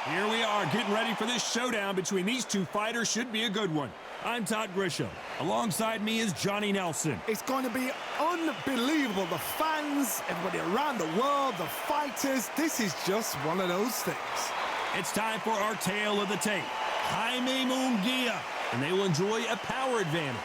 Here we are getting ready for this showdown between these two fighters. Should be a good one. I'm Todd Grisham. Alongside me is Johnny Nelson. It's going to be unbelievable. The fans, everybody around the world, the fighters. This is just one of those things. It's time for our tale of the tape. Jaime Munguia, and they will enjoy a power advantage.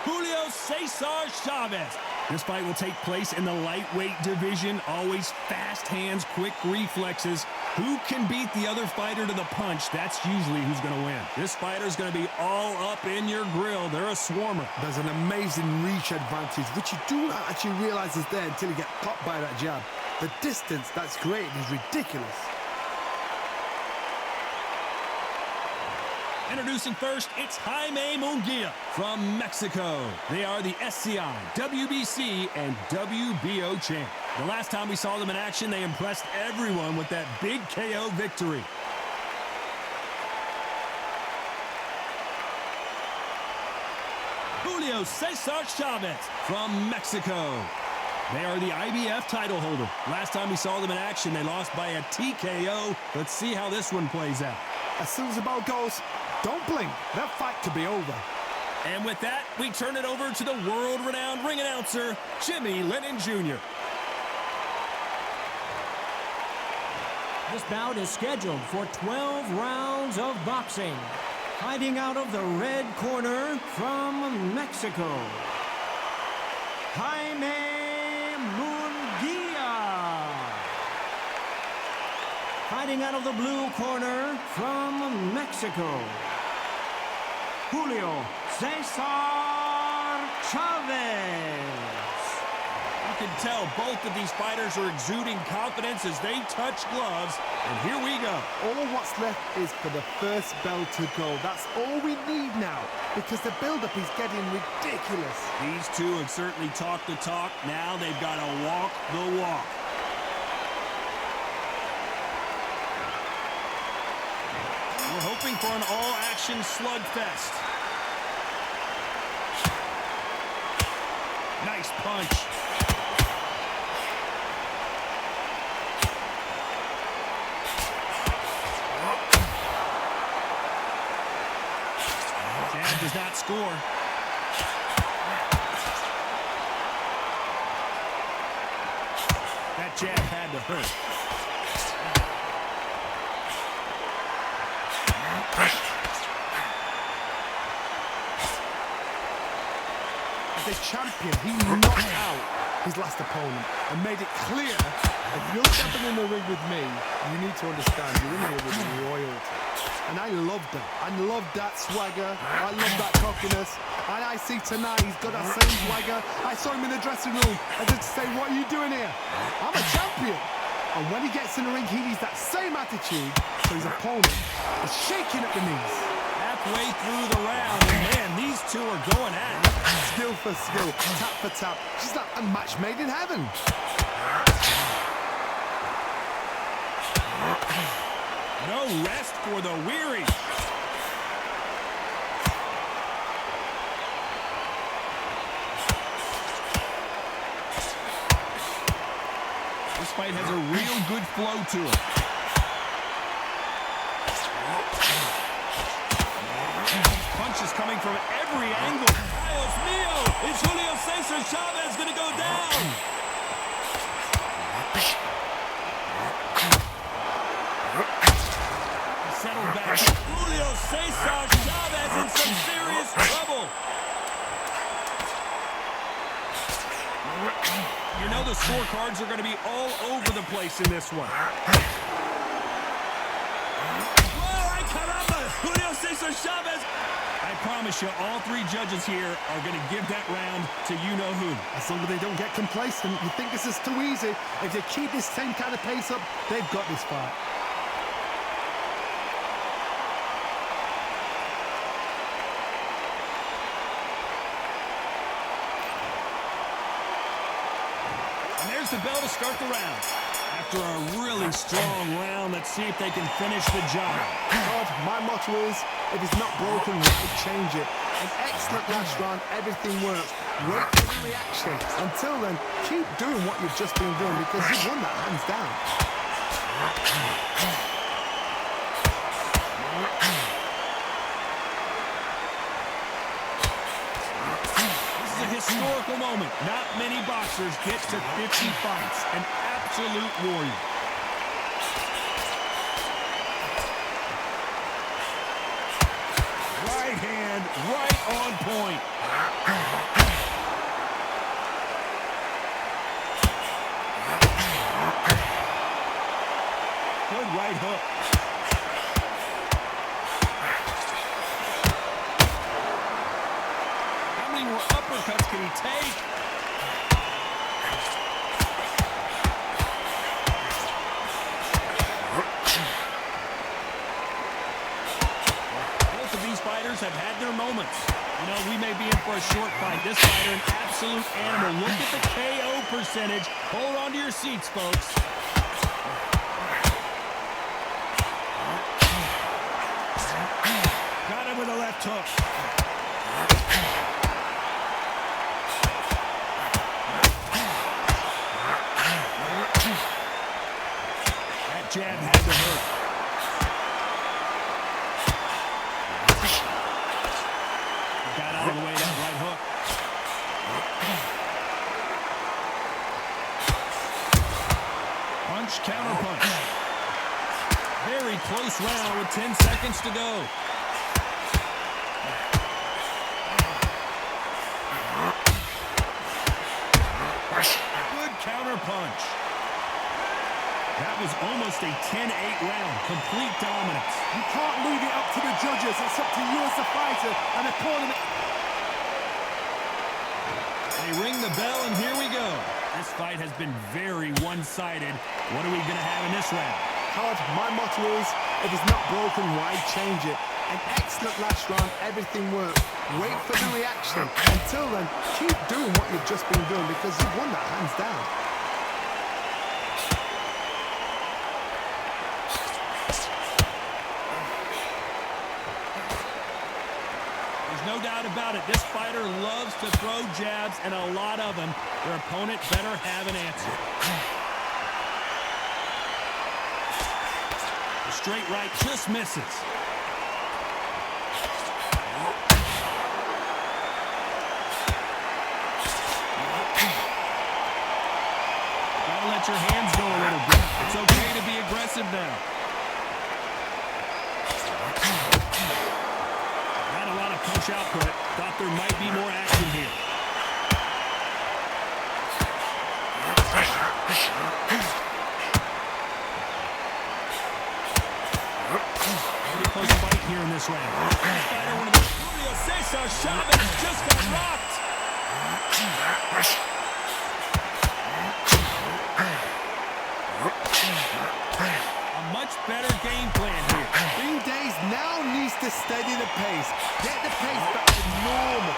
Julio Cesar Chavez. This fight will take place in the lightweight division. Always fast hands, quick reflexes. Who can beat the other fighter to the punch? That's usually who's going to win. This fighter's going to be all up in your grill. They're a swarmer. There's an amazing reach advantage, which you do not actually realize is there until you get caught by that jab. The distance that's created is ridiculous. Introducing first, it's Jaime Munguia from Mexico. They are the SCI, WBC, and WBO champ. The last time we saw them in action, they impressed everyone with that big KO victory. Julio Cesar Chavez from Mexico. They are the IBF title holder. Last time we saw them in action, they lost by a TKO. Let's see how this one plays out. As soon as the ball goes, don't blink. That fight could be over. And with that, we turn it over to the world-renowned ring announcer, Jaime Jr. This bout is scheduled for 12 rounds of boxing. Fighting out of the red corner from Mexico, Jaime Munguia. Fighting out of the blue corner from Mexico, Julio Cesar Chavez. You can tell both of these fighters are exuding confidence as they touch gloves. And here we go. All what's left is for the first bell to go. That's all we need now, because the build-up is getting ridiculous. These two have certainly talked the talk. Now they've got to walk the walk. We're hoping for an all-action slugfest. Nice punch. Jab does not score. That jab had to hurt. As a champion, he knocked out his last opponent and made it clear, if you're stepping in the ring with me, you need to understand you're in here with royalty. And I love that. I love that swagger. I love that cockiness. And I see tonight he's got that same swagger. I saw him in the dressing room and just say, what are you doing here? I'm a champion. And when he gets in the ring, he needs that same attitude. So his opponent is shaking at the knees. Halfway through the round, and man, these two are going at it. Skill for skill, tap for tap. Just like a match made in heaven. No rest for the weary. This fight has a real good flow to it. Punches coming from every angle. Dios mío! Is Julio Cesar Chavez going to go down? Settled back. Julio Cesar Chavez in some serious trouble. You know the scorecards are going to be all over the place in this one. Whoa, ay caramba! Julio Cesar Chavez. I promise you, all three judges here are going to give that round to you-know-who. As long as they don't get complacent, you think this is too easy. If they keep this same kind of pace up, they've got this fight. And there's the bell to start the round. After a really strong round, let's see if they can finish the job. God, my motto is, if it's not broken, why change it? An excellent last round, everything works. Wait for the reaction. Until then, keep doing what you've just been doing, because you've won that hands down. historical moment. Not many boxers get to 50 fights. An absolute warrior. Right hand, right on point. Good right hook. How many more uppercuts can he take? Both of these fighters have had their moments. You know, we may be in for a short fight. This fighter, an absolute animal. Look at the KO percentage. Hold on to your seats, folks. Got him with a left hook. That jab had to hurt. Got out of the way, that right hook. Punch, counter punch. Very close round with 10 seconds to go. Good counter punch. That was almost a 10-8 round. Complete dominance. You can't leave it up to the judges. It's up to you as the fighter and the corner. They ring the bell, and here we go. This fight has been very one-sided. What are we going to have in this round? Todd, my motto is, if it's not broken, why change it? An excellent last round, everything worked. Wait for the reaction. Until then, keep doing what you've just been doing because you've won that hands down. There's no doubt about it. This fighter loves to throw jabs, and a lot of them. Their opponent better have an answer. The straight right just misses. Gotta let your hands go a little bit. It's okay to be aggressive now. Not a lot of punch output. Thought there might be more action here. Pretty close fight here in this round. Julio Cesar Chavez just got rocked. A much better game plan here. B-Days now needs to steady the pace. Get the pace back to normal.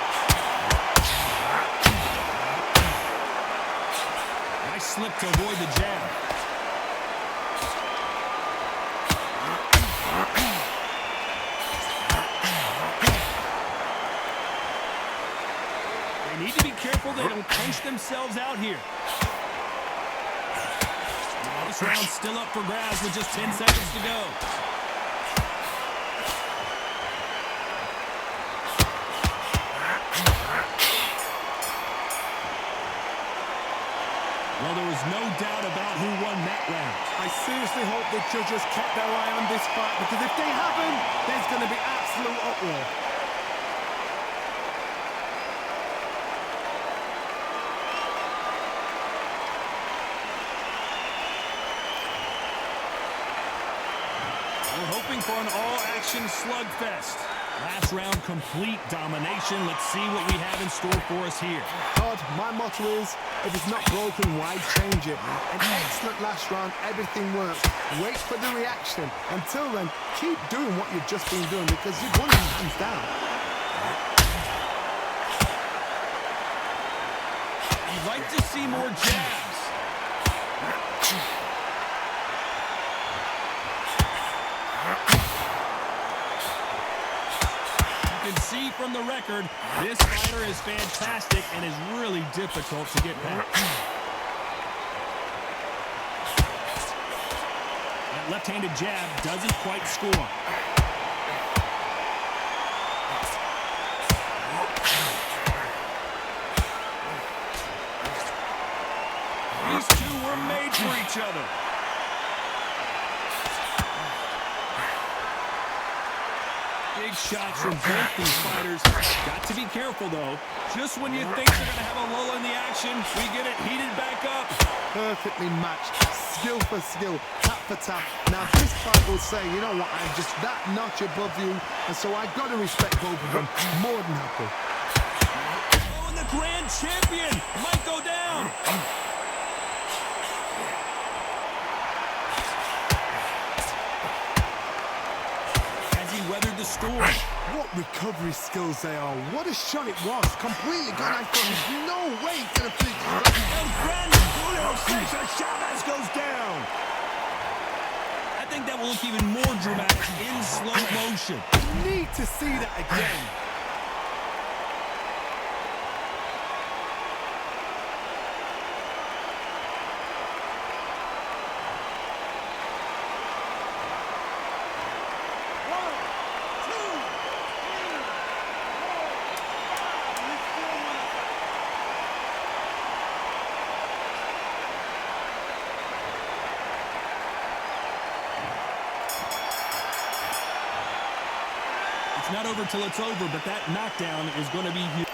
Nice slip to avoid the jab. They need to be careful they don't punch themselves out here. This round's still up for grabs with just 10 seconds to go. Well, there was no doubt about who won that round. I seriously hope the judges kept their eye on this fight because if they haven't, there's going to be absolute uproar. We're hoping for an all-action slugfest. Last round, complete domination. Let's see what we have in store for us here. Todd, my motto is, if it's not broken, why change it? An excellent last round, everything works. Wait for the reaction. Until then, keep doing what you've just been doing because you've won that hands down. You'd like to see more jabs. You can see from the record, this fighter is fantastic and is really difficult to get past. That left-handed jab doesn't quite score. each other. Big shots from both these fighters. Got to be careful, though. Just when you think they're going to have a lull in the action, we get it heated back up. Perfectly matched, skill for skill, tap for tap. Now this fight will say, you know what, I'm just that notch above you, and so I've got to respect both of them. More than happy. Oh, and the grand champion might go down. Weathered the storm. What recovery skills they are. What a shot it was. Completely gone. I thought there's no way he's going to finish. El Grande Julio Cesar Chavez goes down. I think that will look even more dramatic in slow motion. Need to see that again. It's not over till it's over, but that knockdown is going to be huge.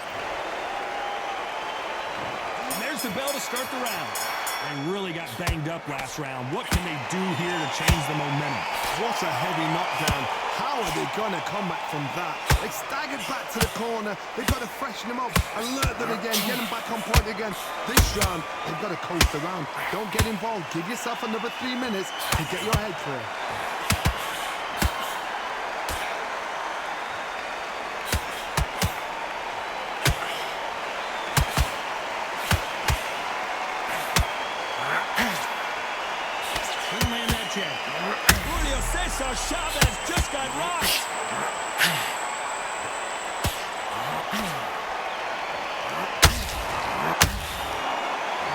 And there's the bell to start the round. They really got banged up last round. What can they do here to change the momentum? What a heavy knockdown. How are they going to come back from that? They staggered back to the corner. They've got to freshen them up, alert them again, get them back on point again. This round, they've got to coast around. Don't get involved. Give yourself another 3 minutes to get your head clear. Julio Cesar Chavez just got rocked.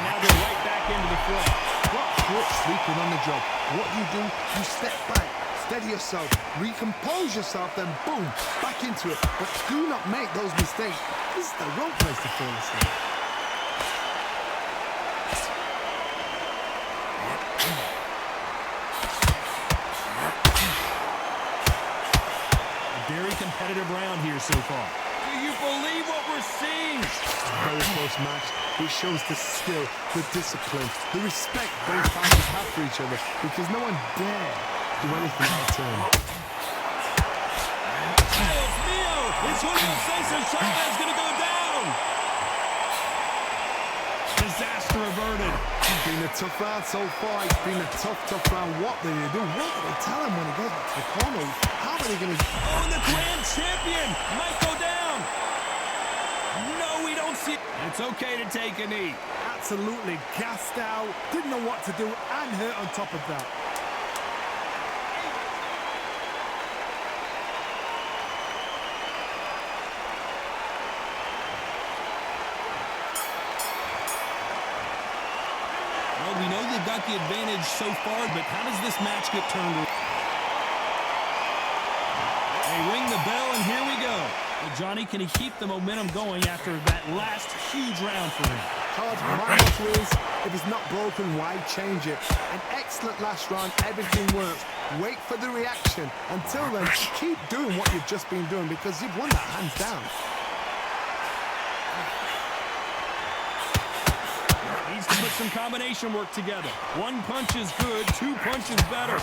Now they're right back into the fray. What quit sleeping on the job? What do? You step back, steady yourself, recompose yourself, then boom, back into it. But do not make those mistakes. This is the wrong place to fall asleep. Very competitive round here so far. Do you believe what we're seeing? Very close match. It shows the skill, the discipline, the respect both fighters have for each other, because no one dare do anything out of turn. Dios mío! Is Julio Cesar Chavez going to go down? Disaster averted. It's been a tough round so far. It's been a tough round. What do they do? What do they tell him when he goes back to the corner? How are they going to... Oh, and the grand champion might go down. No, we don't see it. It's okay to take a knee. Absolutely gassed out. Didn't know what to do and hurt on top of that. Well, we know they've got the advantage so far, but how does this match get turned around? They ring the bell, and here we go. Well, Johnny, can he keep the momentum going after that last huge round for him? Hard, my motto is, if it's not broken, why change it? An excellent last round, everything works. Wait for the reaction. Until then, keep doing what you've just been doing, because you've won that hands down. Needs to put some combination work together. One punch is good, 2 punches better.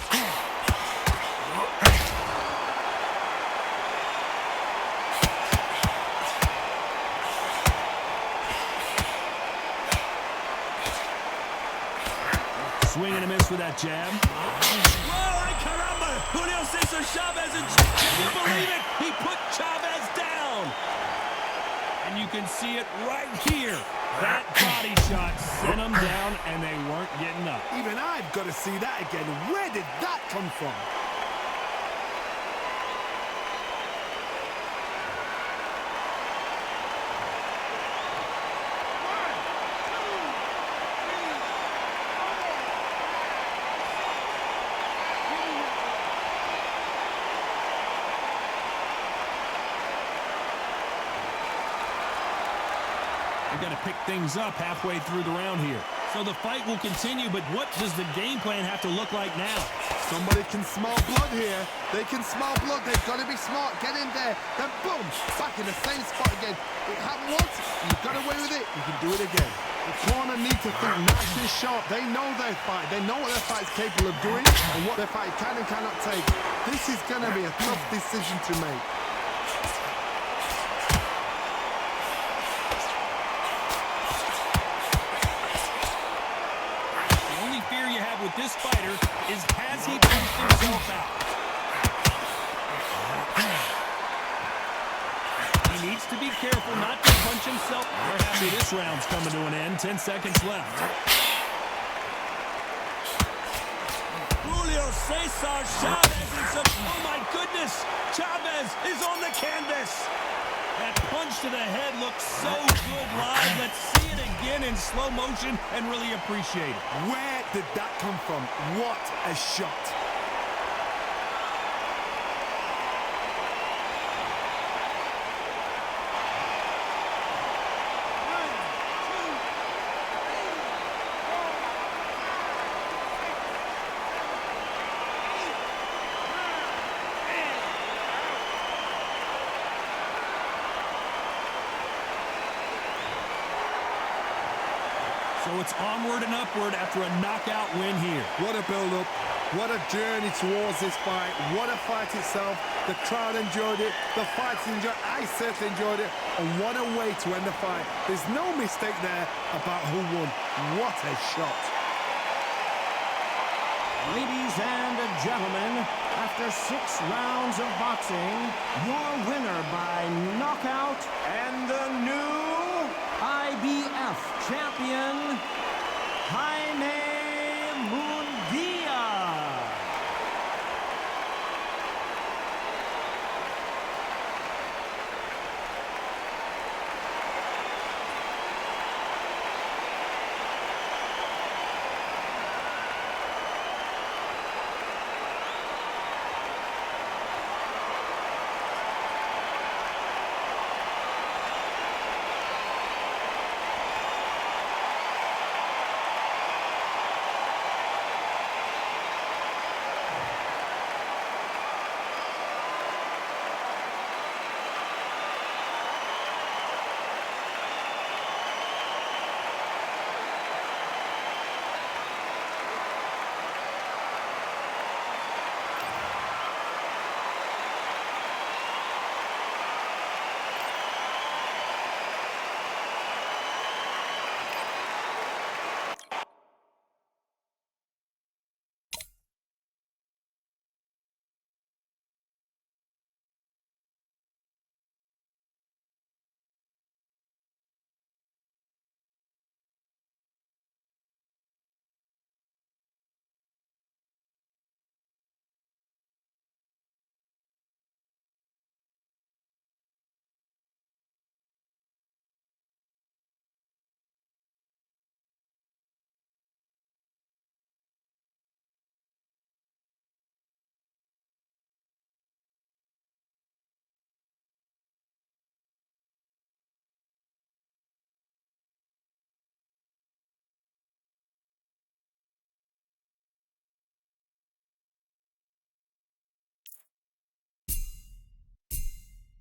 Swing and a miss with that jab. Whoa, ay caramba! Julio Cesar Chavez, can you believe it? He put Chavez down. And you can see it right here. That body shot sent them down, and they weren't getting up. Even I've got to see that again. Where did that come from? They've got to pick things up halfway through the round here. So the fight will continue, but what does the game plan have to look like now? Somebody can smell blood here. They can smell blood. They've got to be smart. Get in there. Then boom, back in the same spot again. It happened once. You got away with it. You can do it again. The corner need to think nice and sharp. They know their fight. They know what their fight is capable of doing and what their fight can and cannot take. This is going to be a tough decision to make. With this fighter is, has he punched himself out? He needs to be careful not to punch himself. We're happy this round's coming to an end. 10 seconds left. Julio Cesar Chavez. Oh my goodness! Chavez is on the canvas. That punch to the head looks so good live. Let's see it again in slow motion and really appreciate it. Where did that come from? What a shot. So it's onward and upward after a knockout win here. What a build-up. What a journey towards this fight. What a fight itself. The crowd enjoyed it. The fighters enjoyed it. I certainly enjoyed it. And what a way to end the fight. There's no mistake there about who won. What a shot. Ladies and gentlemen, after 6 rounds of boxing, your winner by knockout and the new IBF champion, Jaime Munguia.